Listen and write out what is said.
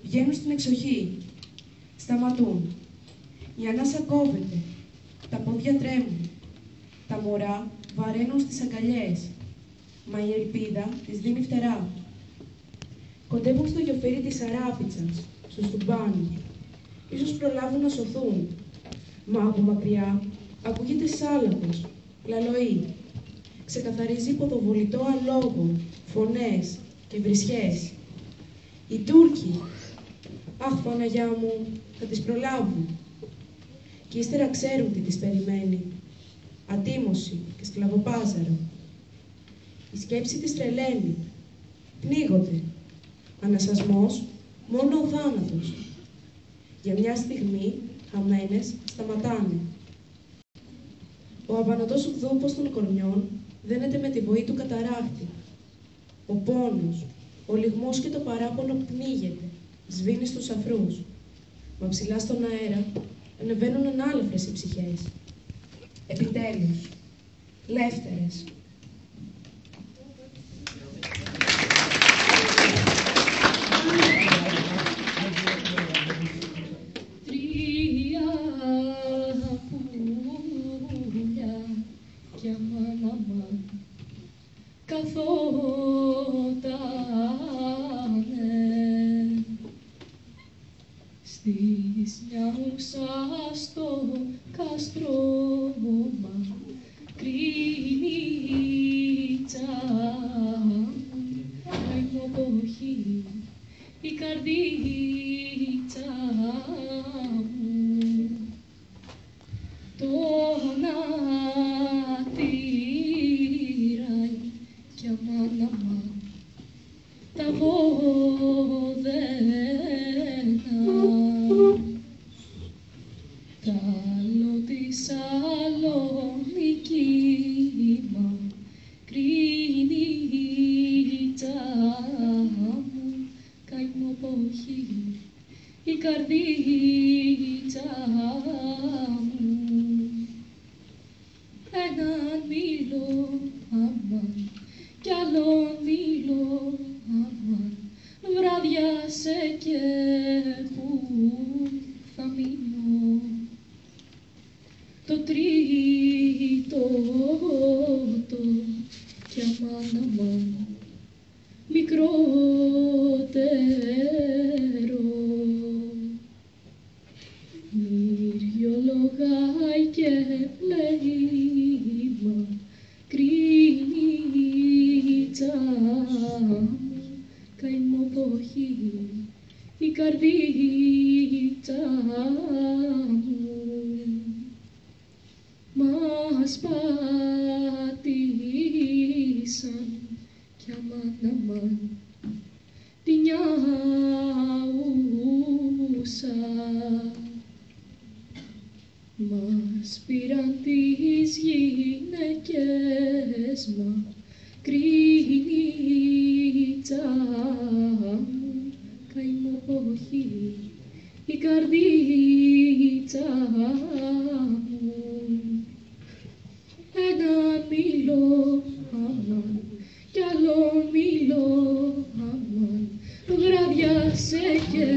Βγαίνουν στην εξοχή. Σταματούν. Η ανάσα κόβεται. Τα πόδια τρέμουν. Τα μωρά βαραίνουν στις αγκαλιές. Μα η ελπίδα τις δίνει φτερά. Κοντεύουν στο γιοφύρι της αράπιτσας, στο στουμπάνι. Ίσως προλάβουν να σωθούν. Μα από μακριά ακούγεται σάλαχος, λαλοή. Ξεκαθαρίζει ποδοβολητό αλόγο, φωνές και βρισιές. Οι Τούρκοι, αχ Παναγιά μου, θα τις προλάβουν. Κι ύστερα ξέρουν τι τις περιμένει. Ατίμωση και σκλαβοπάζαρο. Η σκέψη της τρελαίνει. Πνίγονται. Ανασασμός, μόνο ο θάνατος. Για μια στιγμή, χαμένες, σταματάνε. Ο αβανωτός ουδούπος των κορμιών δένεται με τη βοή του καταράκτη. Ο πόνος, ο λυγμός και το παράπονο πνίγεται, σβήνει στους αφρούς. Μα ψηλά στον αέρα ανεβαίνουν ανάλαφρες οι ψυχές. Επιτέλους, λεύτερες. Στις νιάουσα στο καστρώμα κρίνει η τσάμου, καημοποχή η καρδίτσα μου. Το ανατήρай κι αμάν τα βόδενα. Καλό τη Σαλονίκη μα κρίνει η τσάμου, καημοποχή η καρδίτσα μου. Έναν μήλο αμάν κι άλλον μήλο αμάν, βράδιασε και που θα μείνω. Το τρίτο το κι αμάν μικρότερο. Μυριολογάει και λέει μα κρίνει η τσάμου, καημοποχή η καρδίτσα μου. Μας πατήσαν κι αμάν τη νιάουσα. Μας πήραν τις γυναίκες μα κρίνει η τσάμου, καημοποχή η καρδίτσα μου. Ένα μήλο αμάν κι άλλο μήλο αμάν, βράδιασε και